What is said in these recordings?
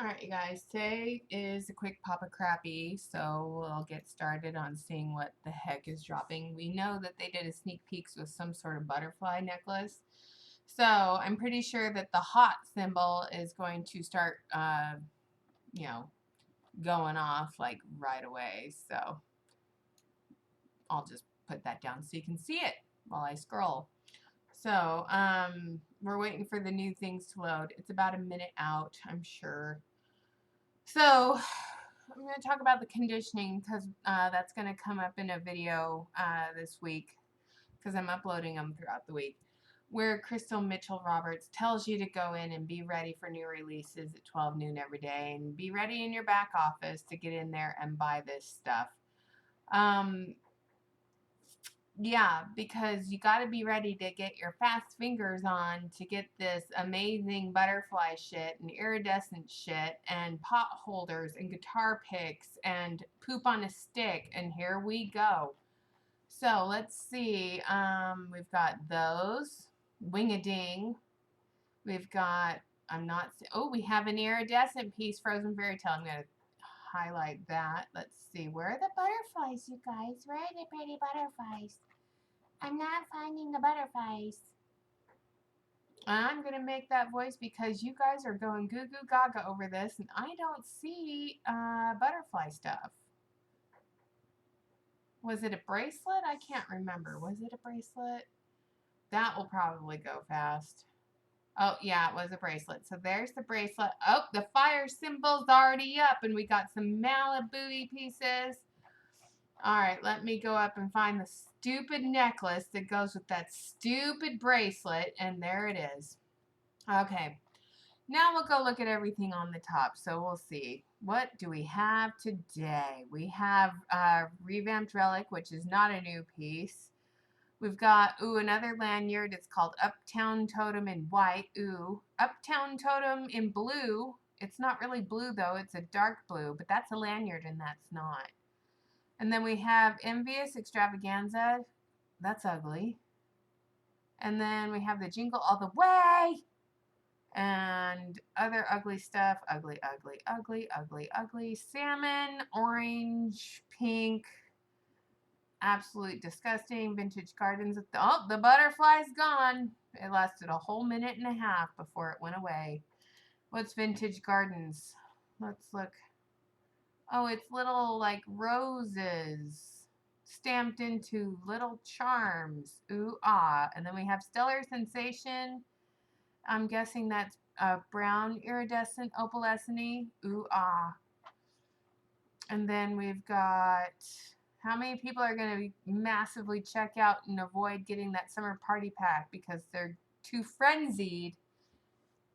Alright, you guys, today is a quick pop of crappy, so we'll get started on seeing what the heck is dropping. We know that they did a sneak peeks with some sort of butterfly necklace, so I'm pretty sure that the hot symbol is going to start, you know, going off like right away, so I'll just put that down so you can see it while I scroll. So, we're waiting for the new things to load. It's about a minute out, I'm sure. So, I'm going to talk about the conditioning because that's going to come up in a video this week because I'm uploading them throughout the week, where Crystal Mitchell Roberts tells you to go in and be ready for new releases at 12 noon every day and be ready in your back office to get in there and buy this stuff. Yeah, because you got to be ready to get your fast fingers on to get this amazing butterfly shit and iridescent shit and pot holders and guitar picks and poop on a stick. And here we go. So let's see. We've got those. Wing-a-ding. We've got, oh, we have an iridescent piece, Frozen Fairy Tale. I'm going to highlight that. Let's see. Where are the butterflies, you guys? Where are the pretty butterflies? I'm not finding the butterflies. I'm going to make that voice because you guys are going goo goo gaga over this and I don't see butterfly stuff. Was it a bracelet? I can't remember. Was it a bracelet? That will probably go fast. Oh, yeah, it was a bracelet. So there's the bracelet. Oh, the fire symbol's already up and we got some Malibu pieces. Alright, let me go up and find the stupid necklace that goes with that stupid bracelet, and there it is. Okay, now we'll go look at everything on the top, so we'll see. What do we have today? We have Revamped Relic, which is not a new piece. We've got, another lanyard. It's called Uptown Totem in white. Uptown Totem in blue. It's not really blue, though. It's a dark blue, but that's a lanyard, and that's not. And then we have Envious Extravaganza. That's ugly. And then we have the Jingle All the Way. And other ugly stuff. Ugly, ugly, ugly, ugly, ugly. Salmon, orange, pink. Absolute disgusting. Vintage Gardens. Oh, the butterfly's gone. It lasted a whole minute and a half before it went away. What's Vintage Gardens? Let's look. Oh, it's little like roses stamped into little charms. Ooh, ah. And then we have Stellar Sensation. I'm guessing that's brown iridescent opalescent. Ooh, ah. And then we've got, how many people are going to massively check out and avoid getting that summer party pack because they're too frenzied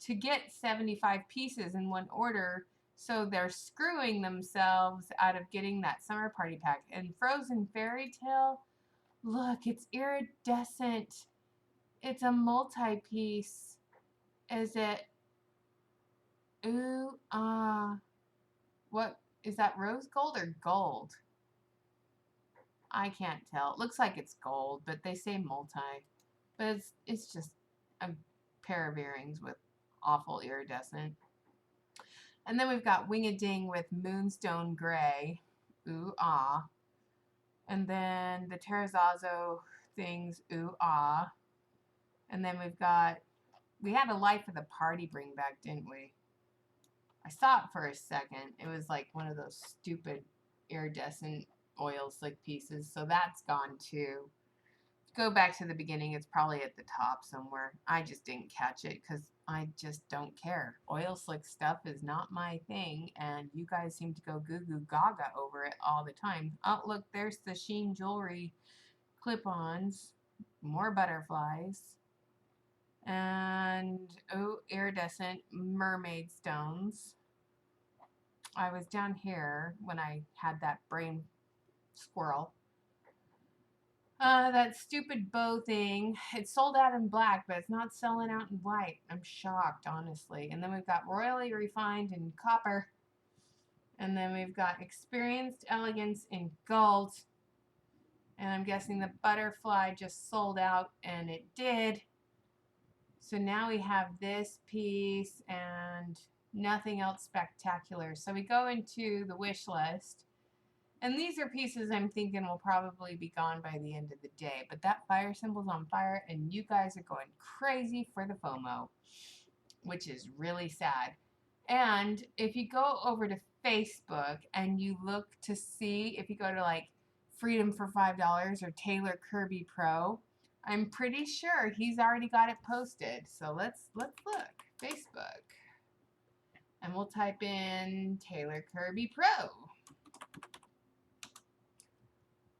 to get 75 pieces in one order, so they're screwing themselves out of getting that summer party pack. And Frozen Fairy Tale, look, it's iridescent. It's a multi-piece. Is it? Ooh, what is that? Rose gold or gold? I can't tell. It looks like it's gold, but they say multi. But it's just a pair of earrings with awful iridescent. And then we've got Wing-a-Ding with Moonstone Gray. Ooh, ah. And then the Terrazzo things. Ooh, ah. And then we had a Life of the Party bring back, didn't we? I saw it for a second. It was like one of those stupid iridescent oil slick pieces. So that's gone too. Go back to the beginning. It's probably at the top somewhere. I just didn't catch it because I just don't care. Oil slick stuff is not my thing, and you guys seem to go goo goo gaga over it all the time. Oh, look, there's the Sheen Jewelry clip-ons. More butterflies. And, oh, iridescent mermaid stones. I was down here when I had that brain squirrel. That stupid bow thing. It's sold out in black, but it's not selling out in white. I'm shocked, honestly. And then we've got Royally Refined in copper. And then we've got Experienced Elegance in gold. And I'm guessing the butterfly just sold out, and it did. So now we have this piece and Nothing else spectacular. So we go into the wish list. And these are pieces I'm thinking will probably be gone by the end of the day. But that fire symbol's on fire, and you guys are going crazy for the FOMO, which is really sad. And if you go over to Facebook and you look to see, if you go to like Freedom for $5 or Taylor Kirby Pro, I'm pretty sure he's already got it posted. So let's look. Facebook. And we'll type in Taylor Kirby Pro.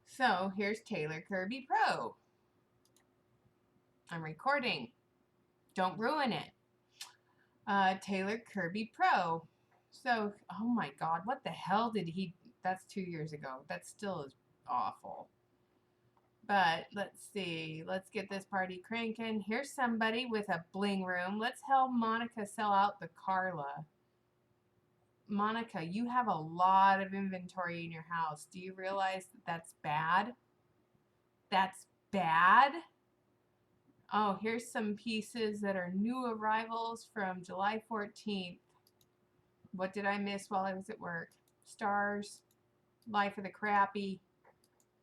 So here's Taylor Kirby Pro. I'm recording. Don't ruin it. Taylor Kirby Pro. So, oh my God, what the hell did he... That's 2 years ago. That still is awful. But let's see. Let's get this party cranking. Here's somebody with a bling room. Let's help Monica sell out the Carla. Monica, you have a lot of inventory in your house. Do you realize that that's bad? That's bad? Oh, here's some pieces that are new arrivals from July 14th. What did I miss while I was at work? Stars, Life of the Crappy,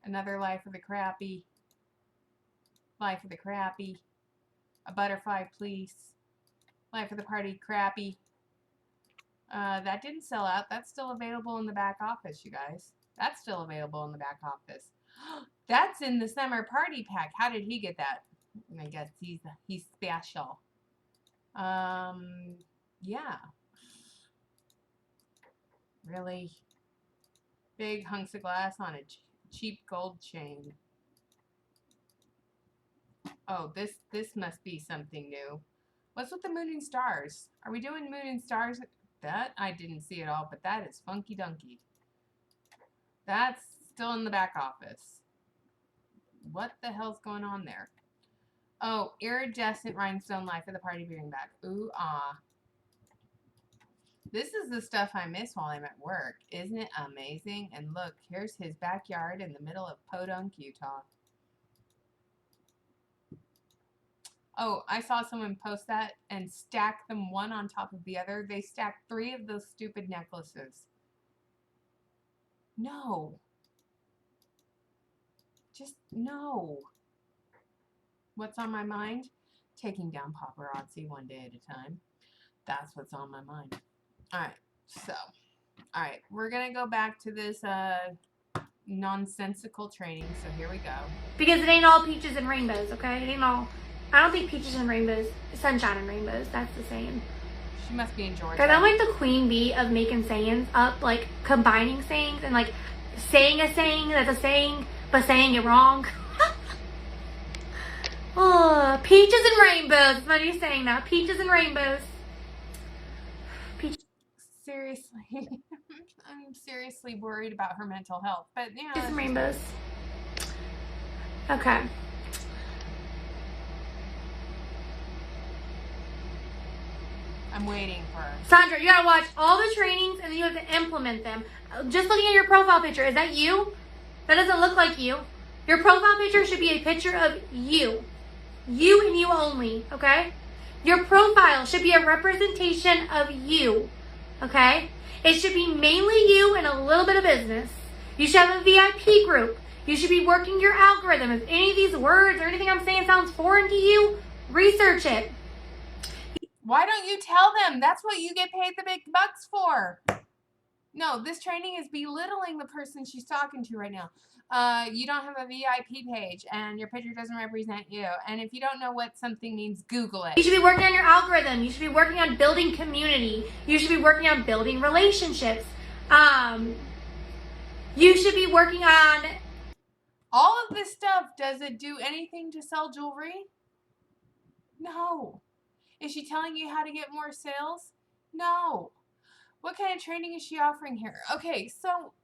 Another Life of the Crappy, Life of the Crappy, A Butterfly Please, Life of the Party Crappy. That didn't sell out. That's still available in the back office, you guys. That's still available in the back office. That's in the summer party pack. How did he get that? I guess he's special. Yeah. Really big hunks of glass on a cheap gold chain. Oh, this must be something new. What's with the moon and stars? Are we doing moon and stars? That I didn't see at all, but that is funky dunky. That's still in the back office. What the hell's going on there? Oh, iridescent rhinestone Life of the Party bring back. Ooh, ah. This is the stuff I miss while I'm at work. Isn't it amazing? And look, here's his backyard in the middle of Podunk, Utah. Oh, I saw someone post that and stack them one on top of the other. They stacked 3 of those stupid necklaces. No. Just no. What's on my mind? Taking down paparazzi one day at a time. That's what's on my mind. Alright, so. Alright, we're going to go back to this nonsensical training. So here we go. Because it ain't all peaches and rainbows, okay? It ain't all... I don't think peaches and rainbows, sunshine and rainbows, that's the saying. She must be in Georgia. Because I'm like the queen bee of making sayings up, like combining sayings and like saying a saying that's a saying, but saying it wrong. Oh, peaches and rainbows. That's my new saying now. Peaches and rainbows. Seriously. I'm seriously worried about her mental health. But, you know. Peaches and rainbows. Okay. I'm waiting for her. Sandra, you gotta watch all the trainings and then you have to implement them. Just looking at your profile picture, is that you? That doesn't look like you. Your profile picture should be a picture of you. You and you only, okay? Your profile should be a representation of you, okay? It should be mainly you and a little bit of business. You should have a VIP group. You should be working your algorithm. If any of these words or anything I'm saying sounds foreign to you, research it. Why don't you tell them? That's what you get paid the big bucks for. No, this training is belittling the person she's talking to right now. You don't have a VIP page, and your picture doesn't represent you. And if you don't know what something means, Google it. You should be working on your algorithm. You should be working on building community. You should be working on building relationships. You should be working on... All of this stuff, does it do anything to sell jewelry? No. Is she telling you how to get more sales? No. What kind of training is she offering here? Okay, so,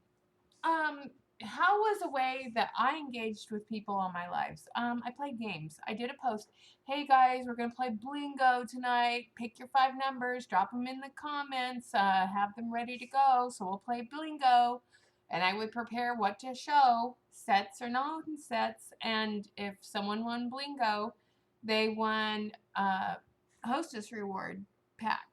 how was a way that I engaged with people on my lives? I played games. I did a post. Hey guys, we're going to play Blingo tonight. Pick your 5 numbers, drop them in the comments, have them ready to go. So we'll play Blingo. And I would prepare what to show, sets or non-sets. And if someone won Blingo, they won Hostess Reward pack.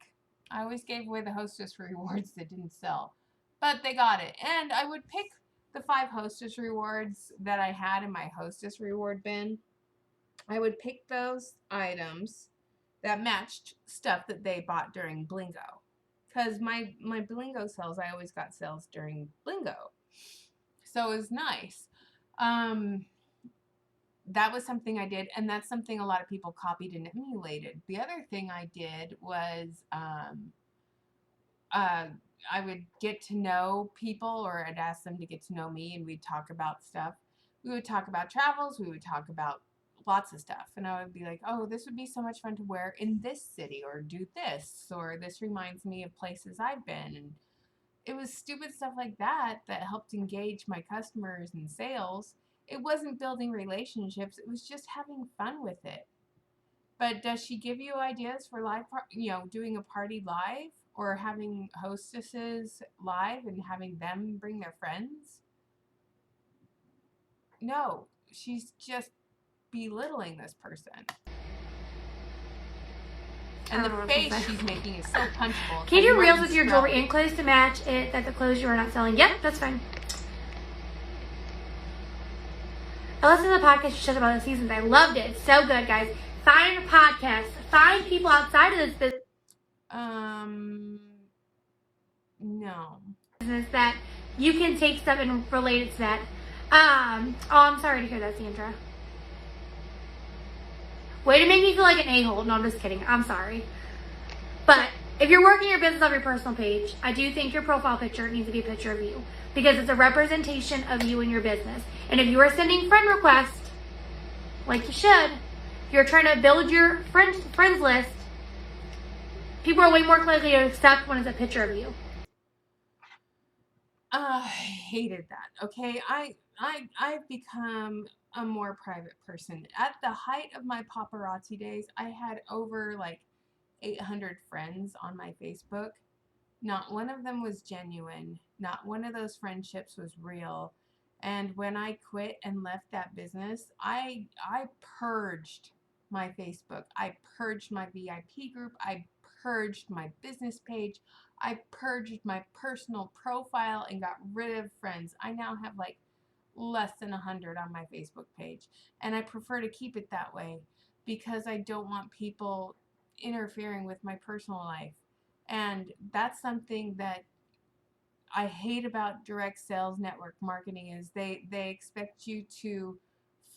I always gave away the hostess rewards that didn't sell, but they got it. And I would pick the 5 hostess rewards that I had in my hostess reward bin. I would pick those items that matched stuff that they bought during Blingo. Because my Blingo sales, I always got sales during Blingo. So it was nice. That was something I did, and that's something a lot of people copied and emulated. The other thing I did was I would get to know people, or I'd ask them to get to know me, and we'd talk about stuff. We would talk about travels. We would talk about lots of stuff. And I would be like, oh, this would be so much fun to wear in this city, or do this, or this reminds me of places I've been. And it was stupid stuff like that that helped engage my customers and sales. It wasn't building relationships. It was just having fun with it. But does she give you ideas for live, doing a party live, or having hostesses live and having them bring their friends? No, she's just belittling this person. And the face she's making is so punchable. Can you do reels with your jewelry and clothes to match it that the clothes you are not selling? Yep, that's fine. I listened to the podcast you said about the seasons. I loved it. It's so good, guys. Find a podcast. Find people outside of this business. No. Business that you can take stuff and relate it to that. Oh, I'm sorry to hear that, Sandra. Way to make me feel like an a-hole. No, I'm just kidding. I'm sorry. But if you're working your business off your personal page, I do think your profile picture needs to be a picture of you, because it's a representation of you and your business. And if you are sending friend requests, like you should, if you're trying to build your friends list, people are way more likely to accept when it's a picture of you. I hated that. Okay, I've become a more private person. At the height of my paparazzi days, I had over like 800 friends on my Facebook. Not one of them was genuine. Not one of those friendships was real. And when I quit and left that business, I purged my Facebook. I purged my VIP group. I purged my business page. I purged my personal profile and got rid of friends. I now have like less than 100 on my Facebook page. And I prefer to keep it that way because I don't want people interfering with my personal life. And that's something that I hate about direct sales network marketing is they expect you to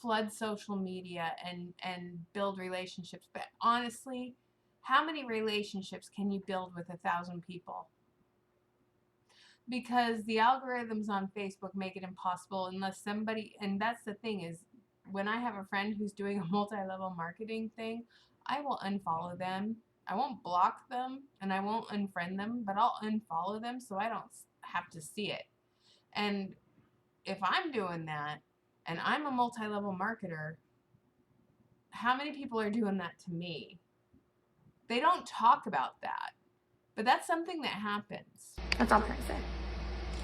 flood social media and build relationships. But honestly, how many relationships can you build with 1,000 people? Because the algorithms on Facebook make it impossible unless somebody, and that's the thing is, when I have a friend who's doing a multi-level marketing thing, I will unfollow them. I won't block them and I won't unfriend them, but I'll unfollow them so I don't have to see it. And if I'm doing that and I'm a multi-level marketer, how many people are doing that to me? They don't talk about that, but that's something that happens. That's all I'm trying to say.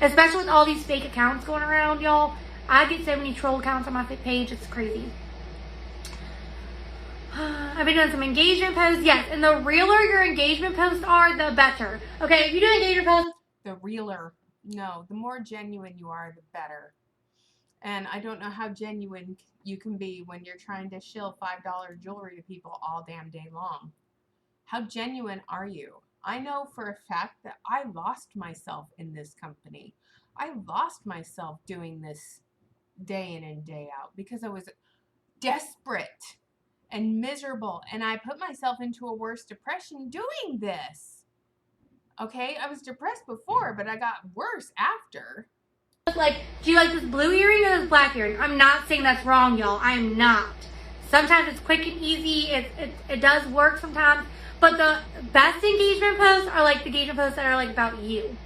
Especially with all these fake accounts going around, y'all. I get so many troll accounts on my page, it's crazy. I've been doing some engagement posts. Yes, and the realer your engagement posts are, the better. Okay, if you do engagement posts, the realer, no, the more genuine you are, the better. And I don't know how genuine you can be when you're trying to shill $5 jewelry to people all damn day long. How genuine are you? I know for a fact that I lost myself in this company. I lost myself doing this day in and day out because I was desperate and miserable, and I put myself into a worse depression doing this. Okay, I was depressed before, but I got worse after. like, do you like this blue earring or this black earring? I'm not saying that's wrong, y'all. I am not. Sometimes it's quick and easy. It does work sometimes. But the best engagement posts are like the engagement posts that are like about you.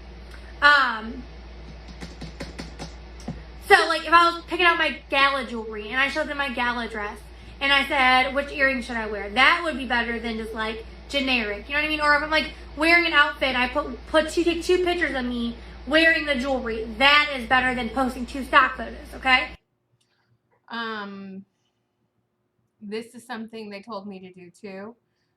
So like if I was picking out my gala jewelry and I showed them my gala dress and I said, which earring should I wear? That would be better than just like generic. You know what I mean? Or if I'm like wearing an outfit, I take 2 pictures of me wearing the jewelry. That is better than posting 2 stock photos, okay? This is something they told me to do too.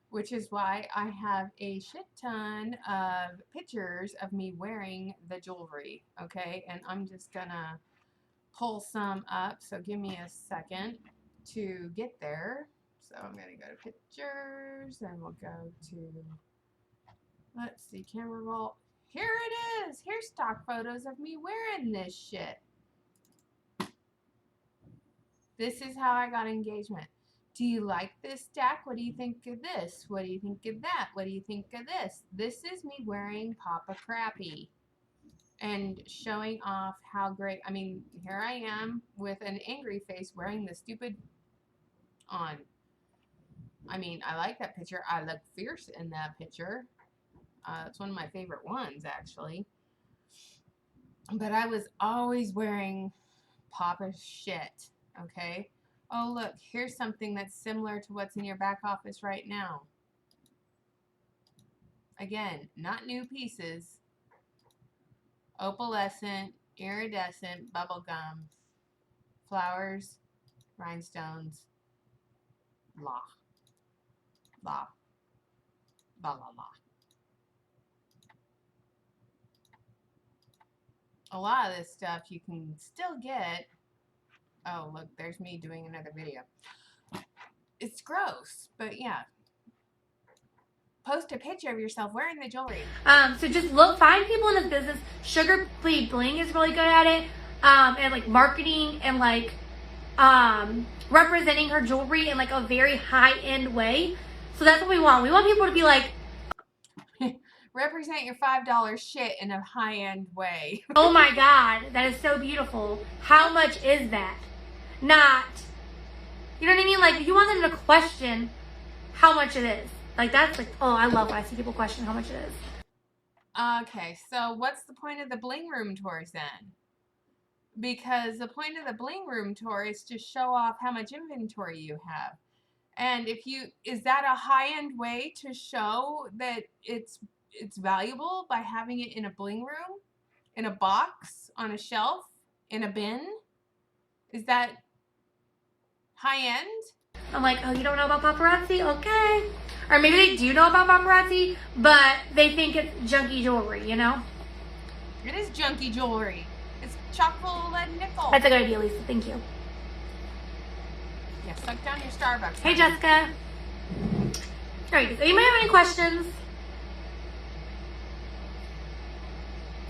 which is why I have a shit ton of pictures of me wearing the jewelry, okay? And I'm just gonna pull some up, so give me a second to get there. So I'm gonna go to pictures, and we'll go to, let's see, camera roll. Here it is. Here's stock photos of me wearing this shit. This is how I got engagement. Do you like this stack? What do you think of this? What do you think of that? What do you think of this? This is me wearing Papa Crappy and showing off how great. I mean, here I am with an angry face wearing the stupid on. I mean, I like that picture. I look fierce in that picture. It's one of my favorite ones, actually. But I was always wearing Papa's shit, okay? Oh, look, here's something that's similar to what's in your back office right now. Again, not new pieces. Opalescent, iridescent, bubblegum, flowers, rhinestones, blah, blah, blah, blah, blah. A lot of this stuff you can still get. Oh, look, there's me doing another video. It's gross, but yeah. Post a picture of yourself wearing the jewelry. So just find people in this business. Sugar Bling is really good at it, and like marketing and like representing her jewelry in like a very high end way. So that's what we want. We want people to be like, represent your $5 shit in a high end way. oh my god, that is so beautiful. How much is that? Not, you know what I mean? Like, you want them to question how much it is. Like, that's like, oh, I love when I see people question how much it is. Okay, so what's the point of the bling room tours then? Because the point of the bling room tour is to show off how much inventory you have. And is that a high-end way to show that it's valuable by having it in a bling room, in a box, on a shelf, in a bin? Is that high-end? I'm like, oh, you don't know about paparazzi? Okay. Or maybe they do know about paparazzi, but they think it's junky jewelry, you know? It is junky jewelry. It's chock full of lead and nickel. That's a good idea, Lisa. Thank you. Yeah, suck down your Starbucks. Hey, Jessica. All right, anybody have any questions?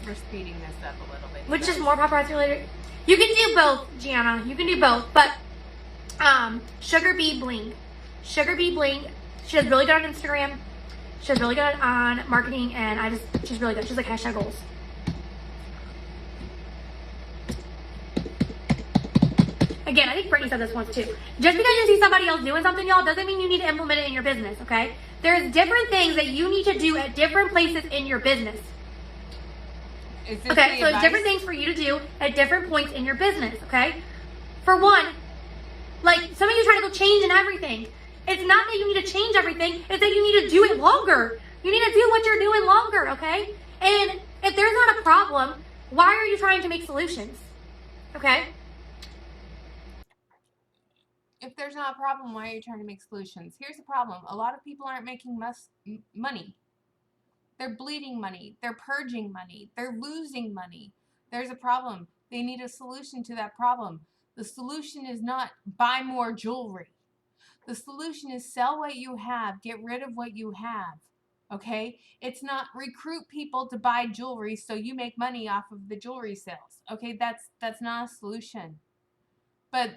We're speeding this up a little bit. Which is more paparazzi related? You can do both, Gianna. You can do both, but Sugar Bling. Sugar Bling. She does really good on Instagram. She does really good on marketing, and she's really good. She's like hashtag goals. Again, I think Brittany said this once too. Just because you see somebody else doing something, y'all, doesn't mean you need to implement it in your business, okay? There's different things that you need to do at different places in your business. Okay, so there's different things for you to do at different points in your business, okay? For one, like some of you try to go change and everything. It's not that you need to change everything, it's that you need to do it longer. You need to do what you're doing longer, okay? And if there's not a problem, why are you trying to make solutions? Okay? If there's not a problem, why are you trying to make solutions? Here's the problem. A lot of people aren't making money. They're bleeding money. They're purging money. They're losing money. There's a problem. They need a solution to that problem. The solution is not buy more jewelry. The solution is sell what you have. Get rid of what you have. Okay? It's not recruit people to buy jewelry so you make money off of the jewelry sales. Okay? That's not a solution. But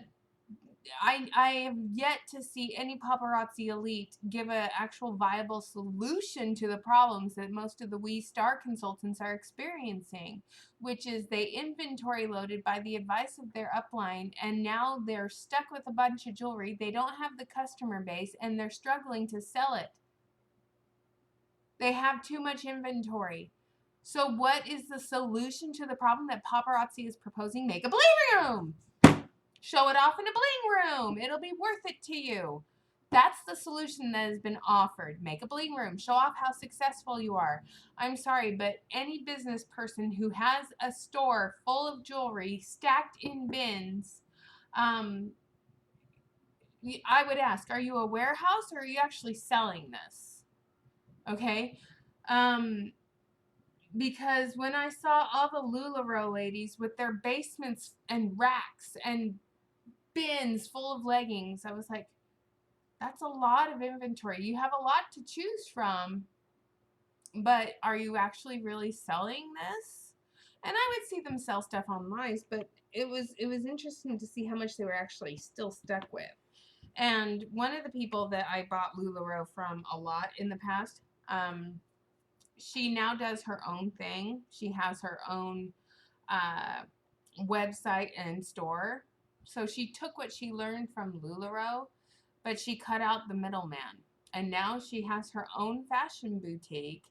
I have yet to see any paparazzi elite give an actual viable solution to the problems that most of the star consultants are experiencing, which is they inventory loaded by the advice of their upline, and now they're stuck with a bunch of jewelry. They don't have the customer base, and they're struggling to sell it. They have too much inventory. So what is the solution to the problem that paparazzi is proposing? Make a bling room! Show it off in a bling room. It'll be worth it to you. That's the solution that has been offered. Make a bling room. Show off how successful you are. I'm sorry, but any business person who has a store full of jewelry stacked in bins I would ask, are you a warehouse or are you actually selling this? Okay. Because when I saw all the LuLaRoe ladies with their basements and racks and bins full of leggings, I was like, that's a lot of inventory. You have a lot to choose from, but are you actually really selling this? And I would see them sell stuff online, but it was interesting to see how much they were actually still stuck with. And one of the people that I bought LuLaRoe from a lot in the past, she now does her own thing. She has her own uh, website and store. So she took what she learned from LuLaRoe, but she cut out the middleman. And now she has her own fashion boutique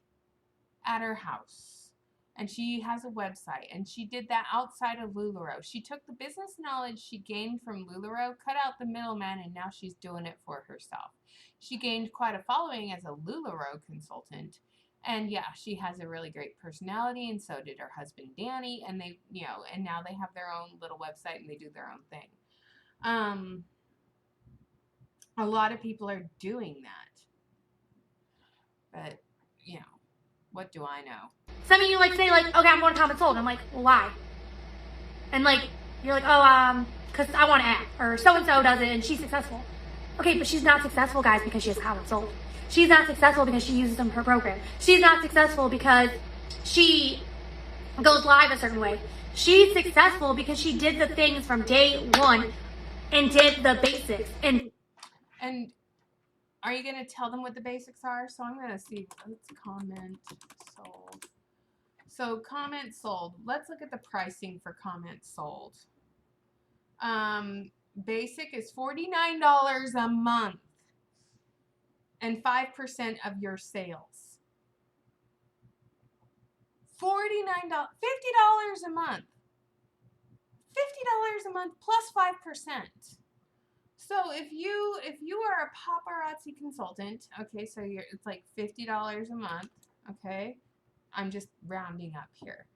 at her house. And she has a website. And she did that outside of LuLaRoe. She took the business knowledge she gained from LuLaRoe, cut out the middleman, and now she's doing it for herself. She gained quite a following as a LuLaRoe consultant. And yeah, she has a really great personality, and so did her husband Danny. And they, and now they have their own little website and they do their own thing. A lot of people are doing that, but what do I know? Some of you like say like, okay, I'm going to comment sold. I'm like, well, why? And like, you're like, oh, because I want to act, or so and so does it and she's successful. Okay, but she's not successful, guys, because she has comment sold. She's not successful because she uses them in her program. She's not successful because she goes live a certain way. She's successful because she did the things from day one and did the basics. And are you going to tell them what the basics are? So I'm going to see. Let's comment sold. So comment sold. Let's look at the pricing for comment sold. Basic is $49 a month and 5% of your sales. $49, $50 a month. $50 a month plus 5%. So if you are a paparazzi consultant, okay, so it's like $50 a month, okay? I'm just rounding up here.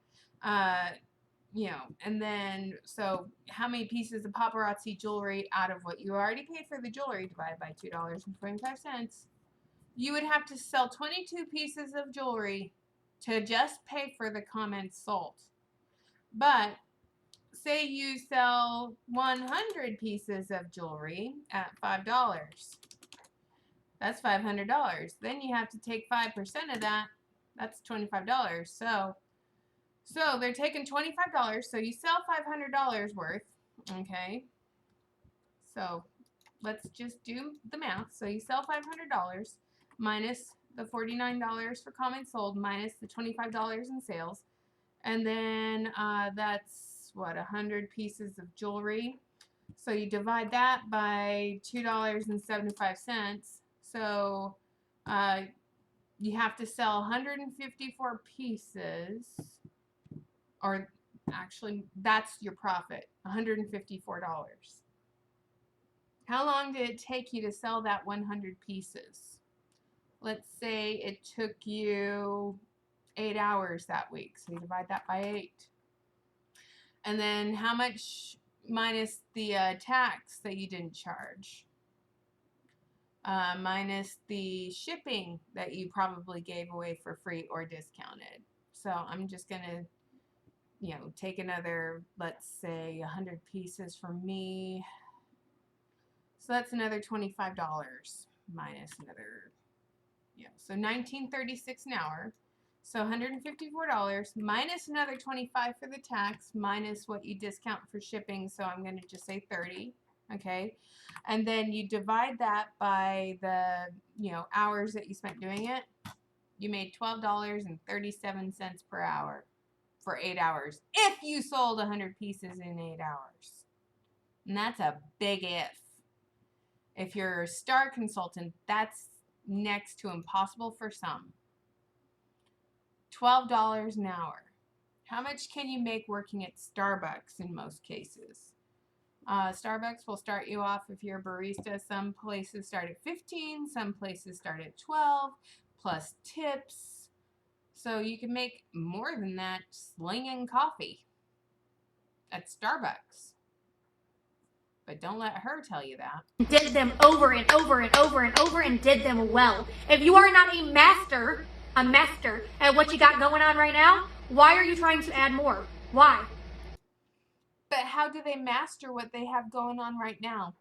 And then so how many pieces of paparazzi jewelry out of what you already paid for the jewelry divided by $2.25? You would have to sell 22 pieces of jewelry to just pay for the comments sold. But say you sell 100 pieces of jewelry at $5. That's $500. Then you have to take 5% of that. That's $25. So they're taking $25. So you sell $500 worth. Okay. So let's just do the math. So you sell $500 minus the $49 for comments sold minus the $25 in sales. And then that's what, 100 pieces of jewelry. So you divide that by $2.75. So you have to sell 154 pieces, or actually that's your profit, $154. How long did it take you to sell that 100 pieces? Let's say it took you 8 hours that week. So you divide that by 8. And then how much minus the tax that you didn't charge? Minus the shipping that you probably gave away for free or discounted. So I'm just going to, take another, let's say 100 pieces from me. So that's another $25 minus another, so $19.36 an hour. So $154 minus another $25 for the tax minus what you discount for shipping. So I'm going to just say $30. Okay. And then you divide that by the, hours that you spent doing it. You made $12.37 per hour for 8 hours. If you sold 100 pieces in 8 hours. And that's a big if. If you're a star consultant, that's next to impossible for some. $12 an hour. How much can you make working at Starbucks in most cases? Starbucks will start you off if you're a barista. Some places start at 15, some places start at 12, plus tips. So you can make more than that slinging coffee at Starbucks. But don't let her tell you that. Did them over and over and over and over and did them well. If you are not a master at what you got going on right now, why are you trying to add more? Why? But how do they master what they have going on right now?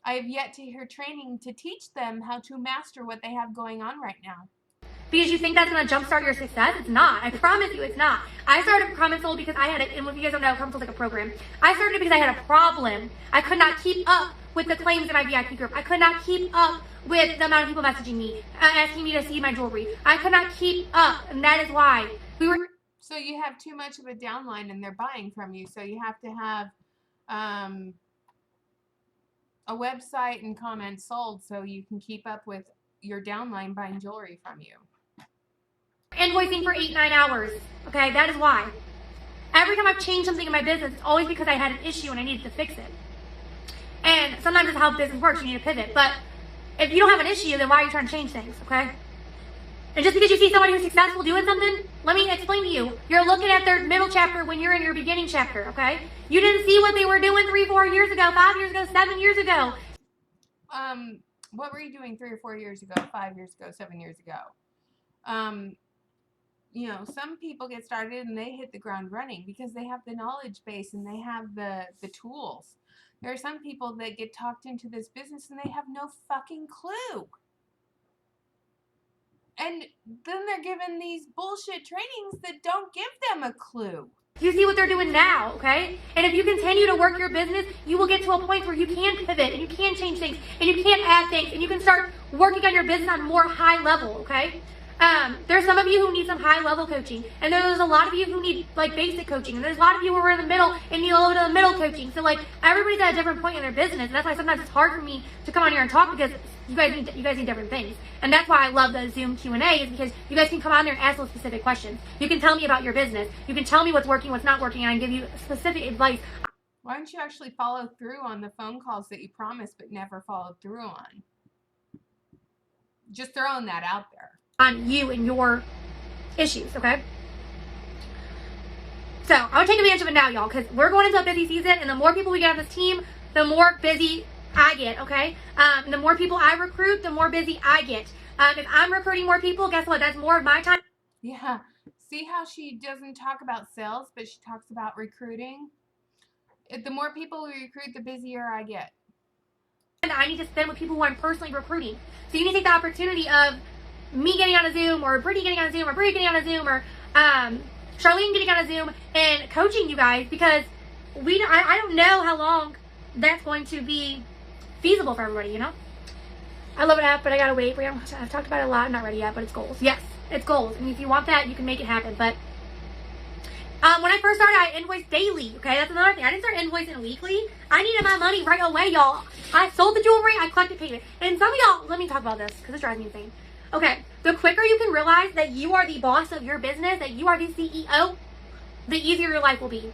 I have yet to hear training to teach them how to master what they have going on right now. Because you think that's going to jumpstart your success? It's not. I promise you it's not. I started Console because I had it, and if you guys don't know, Console is like a program. I started it because I had a problem. I could not keep up with the claims in my VIP group. I could not keep up with the amount of people messaging me, asking me to see my jewelry. I could not keep up, and that is why we were... So you have too much of a downline and they're buying from you. So you have to have a website and comments sold so you can keep up with your downline buying jewelry from you. Invoicing for 8-9 hours. Okay, that is why. Every time I've changed something in my business, it's always because I had an issue and I needed to fix it. And sometimes it's how business works, you need to pivot. But if you don't have an issue, then why are you trying to change things, okay? And just because you see somebody who's successful doing something, let me explain to you. You're looking at their middle chapter when you're in your beginning chapter, okay? You didn't see what they were doing 3-4 years ago, 5 years ago, 7 years ago. What were you doing 3 or 4 years ago, 5 years ago, 7 years ago? You know, some people get started and they hit the ground running because they have the knowledge base and they have the tools. There are some people that get talked into this business and they have no fucking clue. And then they're given these bullshit trainings that don't give them a clue. You see what they're doing now, okay? And if you continue to work your business, you will get to a point where you can pivot and you can change things and you can add things and you can start working on your business on more high level, okay? There's some of you who need some high level coaching, and there's a lot of you who need like basic coaching, and there's a lot of you who are in the middle and need a little bit of the middle coaching. So like everybody's at a different point in their business, and that's why sometimes it's hard for me to come on here and talk because you guys need different things. And that's why I love the Zoom Q&A, is because you guys can come on there and ask those specific questions. You can tell me about your business. You can tell me what's working, what's not working, and I can give you specific advice. Why don't you actually follow through on the phone calls that you promised but never followed through on? Just throwing that out there. On you and your issues, okay? So I'm gonna take advantage of it now, y'all, because we're going into a busy season, and the more people we get on this team, the more busy I get, okay? The more people I recruit, the more busy I get. If I'm recruiting more people, guess what? That's more of my time. Yeah. See how she doesn't talk about sales, but she talks about recruiting? The more people we recruit, the busier I get. And I need to spend with people who I'm personally recruiting. So you need to take the opportunity of me getting on a Zoom, or Brittany getting on a Zoom, or Brie getting on a Zoom, or Charlene getting on a Zoom and coaching you guys, because I don't know how long that's going to be feasible for everybody, you know? I love it app, but I gotta wait. I've talked about it a lot. I'm not ready yet, but it's goals. Yes, it's goals. And if you want that, you can make it happen. But when I first started, I invoiced daily, okay? That's another thing. I didn't start invoicing weekly. I needed my money right away, y'all. I sold the jewelry, I collected payment. And some of y'all, let me talk about this, because it drives me insane. Okay, the quicker you can realize that you are the boss of your business, that you are the CEO, the easier your life will be.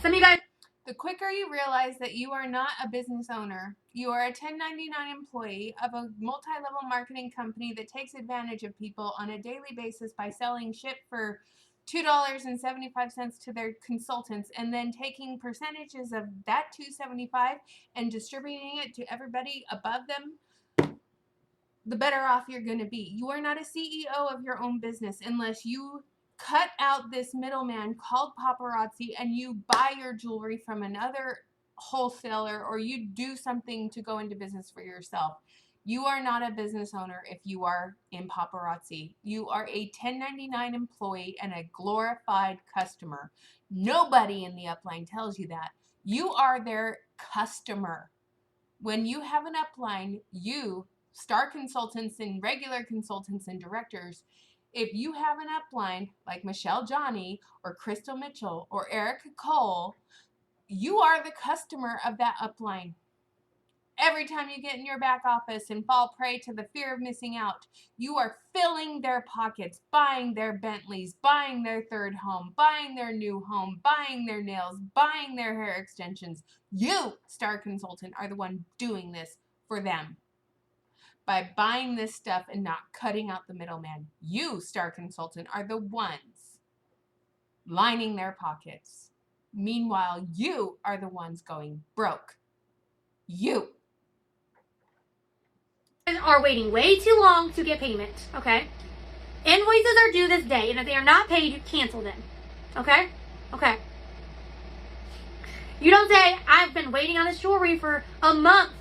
Some of you guys... The quicker you realize that you are not a business owner, you are a 1099 employee of a multi-level marketing company that takes advantage of people on a daily basis by selling shit for $2.75 to their consultants and then taking percentages of that $2.75 and distributing it to everybody above them, the better off you're going to be. You are not a CEO of your own business unless you cut out this middleman called paparazzi and you buy your jewelry from another wholesaler, or you do something to go into business for yourself. You are not a business owner if you are in paparazzi. You are a 1099 employee and a glorified customer. Nobody in the upline tells you that. You are their customer. When you have an upline, you, star consultants and regular consultants and directors, if you have an upline like Michelle Johnny or Crystal Mitchell or Erica Cole, you are the customer of that upline. Every time you get in your back office and fall prey to the fear of missing out, you are filling their pockets, buying their Bentleys, buying their third home, buying their new home, buying their nails, buying their hair extensions. You, star consultant, are the one doing this for them. By buying this stuff and not cutting out the middleman, you, star consultant, are the ones lining their pockets. Meanwhile, you are the ones going broke You. Are waiting way too long to get payment, okay? Invoices are due this day, and if they are not paid, you cancel them, okay? Okay. You don't say, I've been waiting on this jewelry for a month,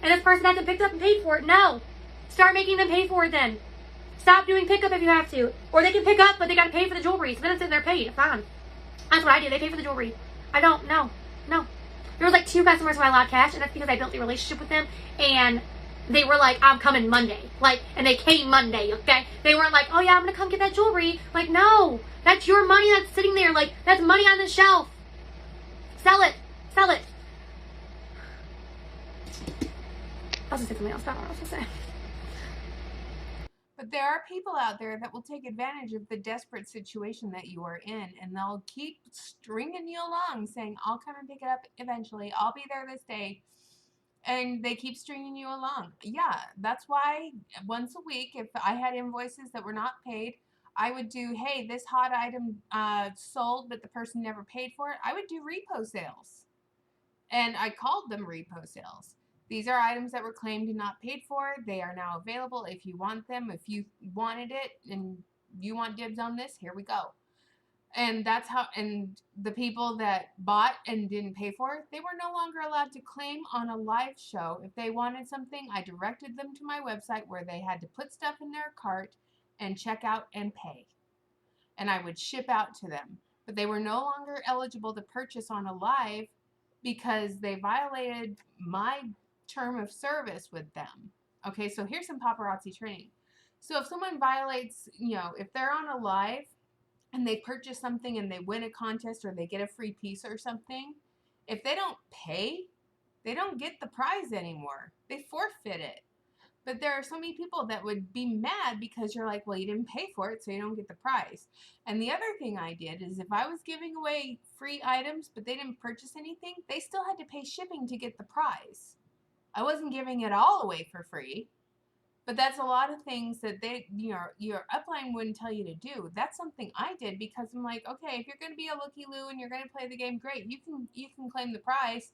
and this person hasn't picked up and paid for it. No. Start making them pay for it then. Stop doing pickup if you have to. Or they can pick up, but they gotta pay for the jewelry. So then it's in their paid. Fine. That's what I do. They pay for the jewelry. I don't. No. No. There was like 2 customers who I allowed cash, and that's because I built a relationship with them, and they were like, I'm coming Monday. Like, and they came Monday, okay? They weren't like, oh yeah, I'm gonna come get that jewelry. Like, no. That's your money that's sitting there. Like, that's money on the shelf. Sell it. Sell it. I was gonna say something else, but I don't know what else to say. But there are people out there that will take advantage of the desperate situation that you are in, and they'll keep stringing you along saying, I'll come and pick it up eventually. I'll be there this day. And they keep stringing you along. Yeah, that's why once a week, if I had invoices that were not paid, I would do, hey, this hot item sold, but the person never paid for it. I would do repo sales. And I called them repo sales. These are items that were claimed and not paid for. They are now available if you want them. If you wanted it and you want dibs on this, here we go. And that's how, and the people that bought and didn't pay for it, they were no longer allowed to claim on a live show. If they wanted something, I directed them to my website where they had to put stuff in their cart and check out and pay. And I would ship out to them. But they were no longer eligible to purchase on a live because they violated my term of service with them. Okay, so here's some paparazzi training. So if someone violates, if they're on a live and they purchase something and they win a contest or they get a free piece or something, if they don't pay, they don't get the prize anymore. They forfeit it. But there are so many people that would be mad because you're like, well, you didn't pay for it, so you don't get the prize. And the other thing I did is if I was giving away free items, but they didn't purchase anything, they still had to pay shipping to get the prize. I wasn't giving it all away for free. But that's a lot of things that your upline wouldn't tell you to do. That's something I did because I'm like, okay, if you're going to be a looky-loo and you're going to play the game, great. You can claim the prize.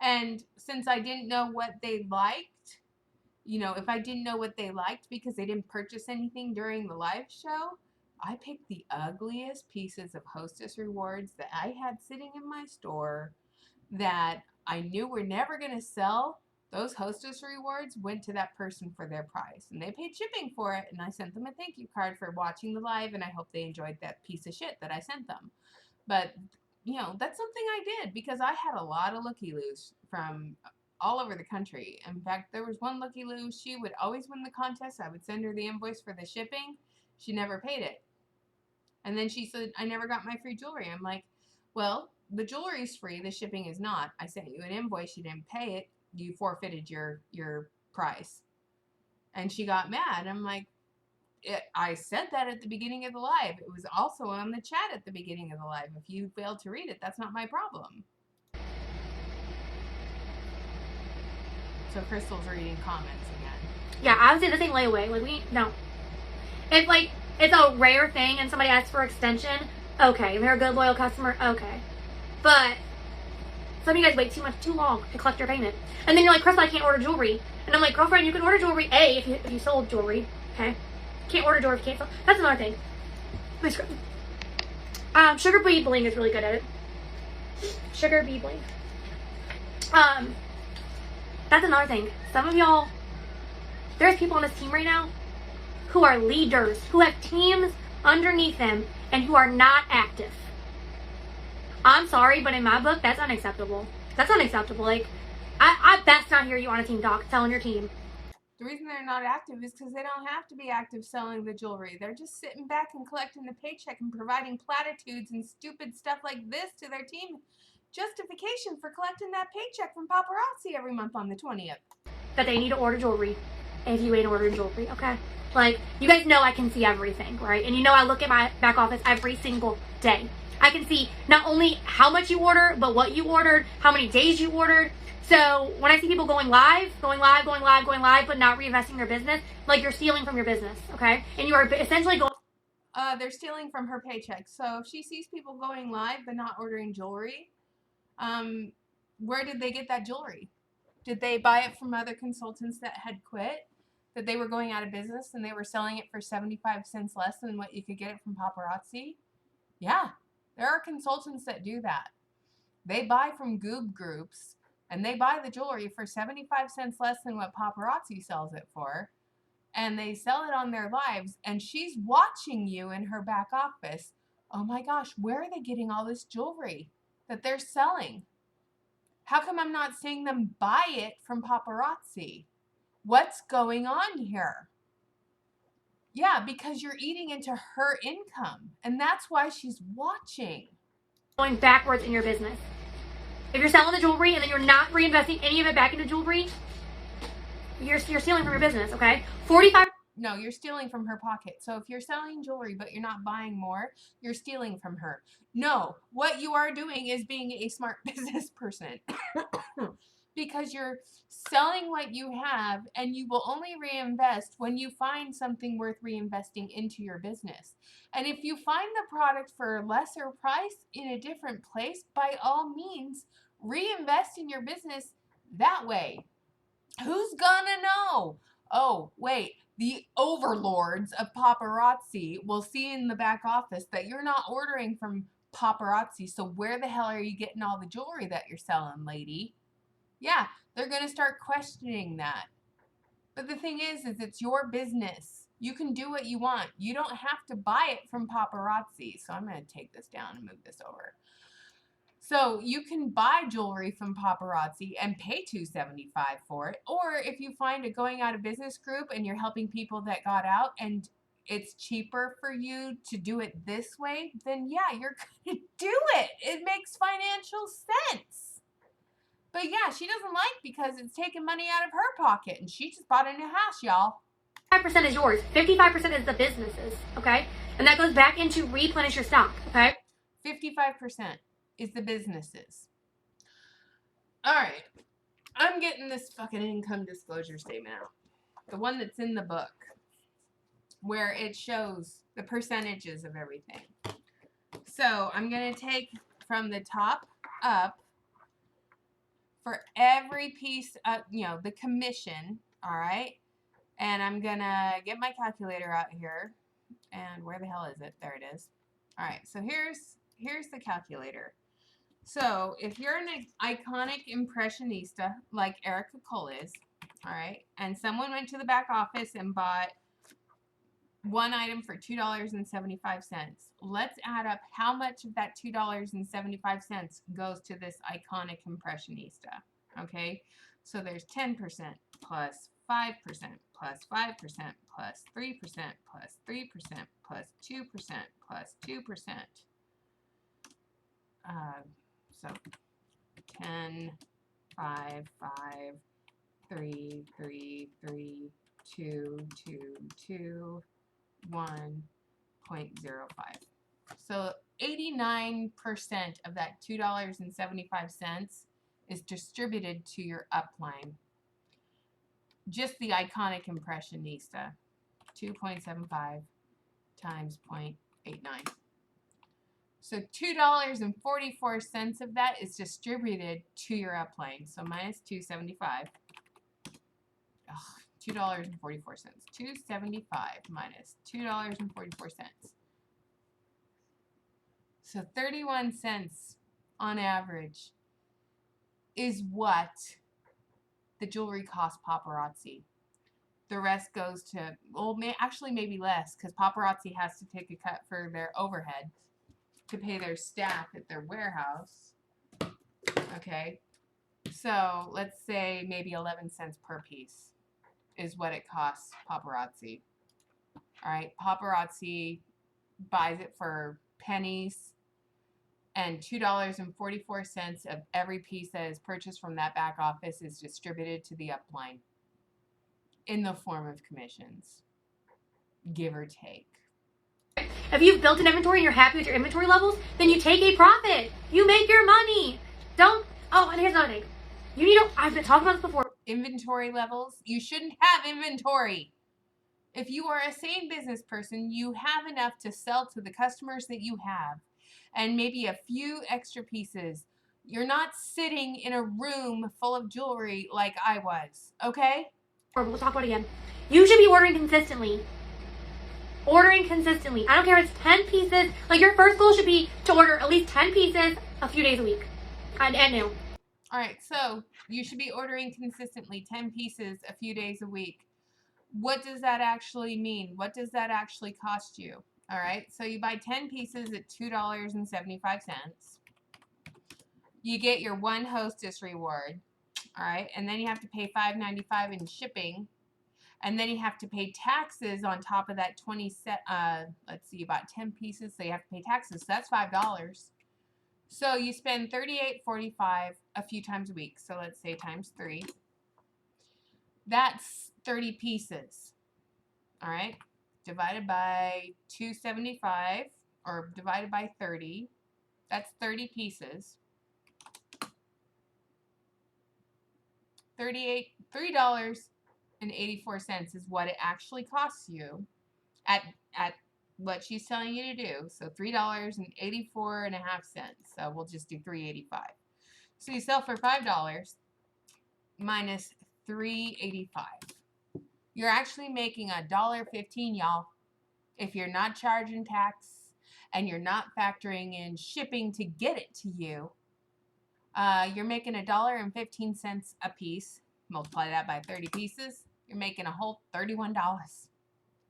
And since I didn't know what they liked, if I didn't know what they liked because they didn't purchase anything during the live show, I picked the ugliest pieces of Hostess rewards that I had sitting in my store that I knew were never going to sell. Those Hostess rewards went to that person for their prize, and they paid shipping for it, and I sent them a thank you card for watching the live, and I hope they enjoyed that piece of shit that I sent them. But, that's something I did because I had a lot of looky-loos from all over the country. In fact, there was one looky-loo, she would always win the contest. I would send her the invoice for the shipping. She never paid it. And then she said, I never got my free jewelry. I'm like, well, the jewelry's free, the shipping is not. I sent you an invoice, you didn't pay it, you forfeited your price. And she got mad. I'm like, I said that at the beginning of the live. It was also on the chat at the beginning of the live. If you failed to read it, that's not my problem. So Crystal's reading comments again. Yeah, I would say the same layaway. No. If it's a rare thing and somebody asks for extension, okay. And they're a good loyal customer, okay. But some of you guys wait too long to collect your payment. And then you're like, Crystal, I can't order jewelry. And I'm like, girlfriend, you can order jewelry, if you sold jewelry, okay? Can't order jewelry if you can't sell. That's another thing. Sugar Bee Bling is really good at it. Sugar Bee Bling. That's another thing. Some of y'all, there's people on this team right now who are leaders, who have teams underneath them, and who are not active. I'm sorry, but in my book, that's unacceptable. That's unacceptable. Like, I best not hear you on a team talk telling your team. The reason they're not active is because they don't have to be active selling the jewelry. They're just sitting back and collecting the paycheck and providing platitudes and stupid stuff like this to their team. Justification for collecting that paycheck from paparazzi every month on the 20th. That they need to order jewelry if you ain't ordering jewelry, okay? Like, you guys know I can see everything, right? And you know I look at my back office every single day. I can see not only how much you order, but what you ordered, how many days you ordered. So when I see people going live, but not reinvesting their business, like you're stealing from your business, okay? And you are essentially going... They're stealing from her paycheck. So if she sees people going live but not ordering jewelry, where did they get that jewelry? Did they buy it from other consultants that had quit? That they were going out of business and they were selling it for 75 cents less than what you could get it from paparazzi? Yeah, there are consultants that do that. They buy from goob groups and they buy the jewelry for 75 cents less than what paparazzi sells it for. And they sell it on their lives. And she's watching you in her back office. Oh my gosh, where are they getting all this jewelry that they're selling? How come I'm not seeing them buy it from paparazzi? What's going on here? Yeah, because you're eating into her income. And that's why she's watching. Going backwards in your business. If you're selling the jewelry and then you're not reinvesting any of it back into jewelry, you're stealing from your business, okay? 45. No, you're stealing from her pocket. So if you're selling jewelry but you're not buying more, you're stealing from her. No, what you are doing is being a smart business person. Because you're selling what you have and you will only reinvest when you find something worth reinvesting into your business. And if you find the product for a lesser price in a different place, by all means, reinvest in your business that way. Who's gonna know? Oh, wait, the overlords of paparazzi will see in the back office that you're not ordering from paparazzi. So where the hell are you getting all the jewelry that you're selling, lady? Yeah, they're going to start questioning that. But the thing is it's your business. You can do what you want. You don't have to buy it from paparazzi. So I'm going to take this down and move this over. So you can buy jewelry from paparazzi and pay $275 for it. Or if you find a going out of business group and you're helping people that got out and it's cheaper for you to do it this way, then yeah, you're going to do it. It makes financial sense. But yeah, she doesn't like because it's taking money out of her pocket and she just bought a new house, y'all. 55% is yours. 55% is the business's, okay? And that goes back into replenish your stock, okay? 55% is the businesses. All right. I'm getting this fucking income disclosure statement out. The one that's in the book where it shows the percentages of everything. So I'm going to take from the top up for every piece of, the commission, all right? And I'm going to get my calculator out here. And where the hell is it? There it is. All right, so here's the calculator. So if you're an iconic impressionista like Erica Cole is, all right, and someone went to the back office and bought one item for $2.75, let's add up how much of that $2.75 goes to this iconic impressionista, okay? So there's 10% plus 5% plus 5% plus 3% plus 3% plus 2% plus 2%. So 10, 5, 5, 3, 3, 3, 2, 2, 2, 1.05. So 89% of that $2.75 is distributed to your upline. Just the iconic impressionista. 2.75 times 0.89. So $2.44 of that is distributed to your upline. So minus $2.75. $2.44. $2.75 minus $2.44. So 31 cents on average is what the jewelry costs paparazzi. The rest goes to, well, actually maybe less because paparazzi has to take a cut for their overhead to pay their staff at their warehouse. Okay, so let's say maybe 11 cents per piece is what it costs paparazzi. All right, paparazzi buys it for pennies, and $2.44 of every piece that is purchased from that back office is distributed to the upline in the form of commissions, give or take. If you've built an inventory and you're happy with your inventory levels, then you take a profit. You make your money. Don't, oh, and here's another thing. You need to, I've been talking about this before. Inventory levels, you shouldn't have inventory. If you are a sane business person, you have enough to sell to the customers that you have and maybe a few extra pieces. You're not sitting in a room full of jewelry like I was, okay? Or we'll talk about it again. You should be ordering consistently. Ordering consistently. I don't care if it's 10 pieces. Like, your first goal should be to order at least 10 pieces a few days a week. At new. All right, so you should be ordering consistently 10 pieces a few days a week. What does that actually mean? What does that actually cost you? All right, so you buy 10 pieces at $2.75. You get your one hostess reward. All right, and then you have to pay $5.95 in shipping. And then you have to pay taxes on top of that 20 set. Let's see, you bought 10 pieces, so you have to pay taxes. So that's $5. So you spend $38.45 a few times a week. So let's say times 3. That's 30 pieces. All right, divided by 275 or divided by 30. That's 30 pieces. $3.84 is what it actually costs you at what she's telling you to do. So $3.84.5. So we'll just do $3.85. So you sell for $5 minus $3.85. You're actually making $1.15, y'all. If you're not charging tax and you're not factoring in shipping to get it to you, you're making $1.15 a piece. Multiply that by 30 pieces. You're making a whole $31.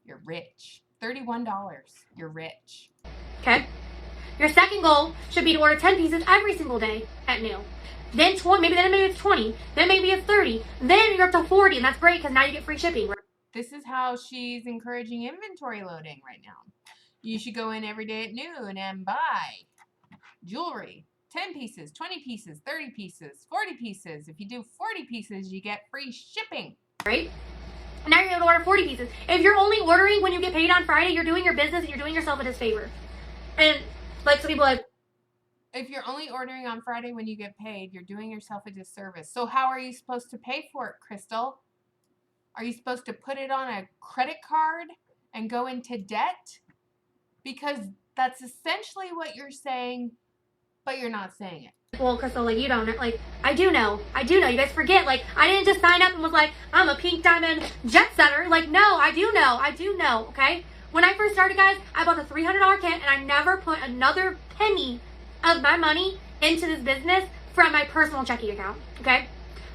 You're rich. $31. You're rich. Okay? Your second goal should be to order 10 pieces every single day at new. Then 20, maybe it's 20. Then maybe it's 30. Then you're up to 40, and that's great because now you get free shipping. This is how she's encouraging inventory loading right now. You should go in every day at noon and buy jewelry. 10 pieces, 20 pieces, 30 pieces, 40 pieces. If you do 40 pieces, you get free shipping. Right? Now you're able to order 40 pieces. If you're only ordering when you get paid on Friday, you're doing your business and you're doing yourself a disfavor. And like some people like, if you're only ordering on Friday when you get paid, you're doing yourself a disservice. So how are you supposed to pay for it, Crystal? Are you supposed to put it on a credit card and go into debt? Because that's essentially what you're saying, but you're not saying it. well, Crystal, like, you don't know. Like, I do know. You guys forget. Like, I didn't just sign up and was like, I'm a pink diamond jet setter. Like, no, I do know, okay? When I first started, guys, I bought a $300 kit, and I never put another penny of my money into this business from my personal checking account, okay?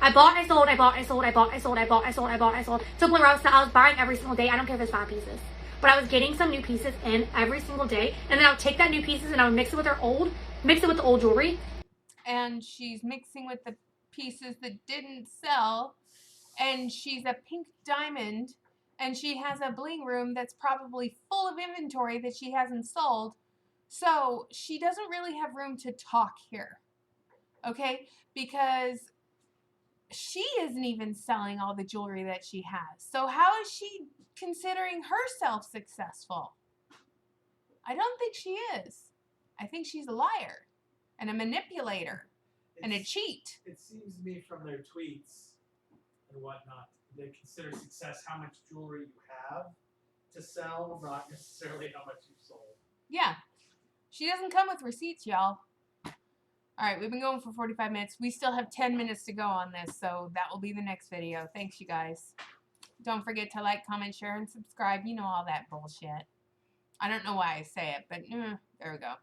I bought, I sold. To the point where I was buying every single day. I don't care if it's 5 pieces. But I was getting some new pieces in every single day, and then I would take that new pieces and I would mix it with the old jewelry. And she's mixing with the pieces that didn't sell, and she's a pink diamond, and she has a bling room that's probably full of inventory that she hasn't sold. So she doesn't really have room to talk here, okay? Because she isn't even selling all the jewelry that she has. So how is she considering herself successful? I don't think she is. I think she's a liar and a manipulator and a cheat. It seems to me from their tweets and whatnot, they consider success how much jewelry you have to sell, not necessarily how much you've sold. Yeah. She doesn't come with receipts, y'all. All right, we've been going for 45 minutes. We still have 10 minutes to go on this, so that will be the next video. Thanks, you guys. Don't forget to like, comment, share, and subscribe. You know all that bullshit. I don't know why I say it, but there we go.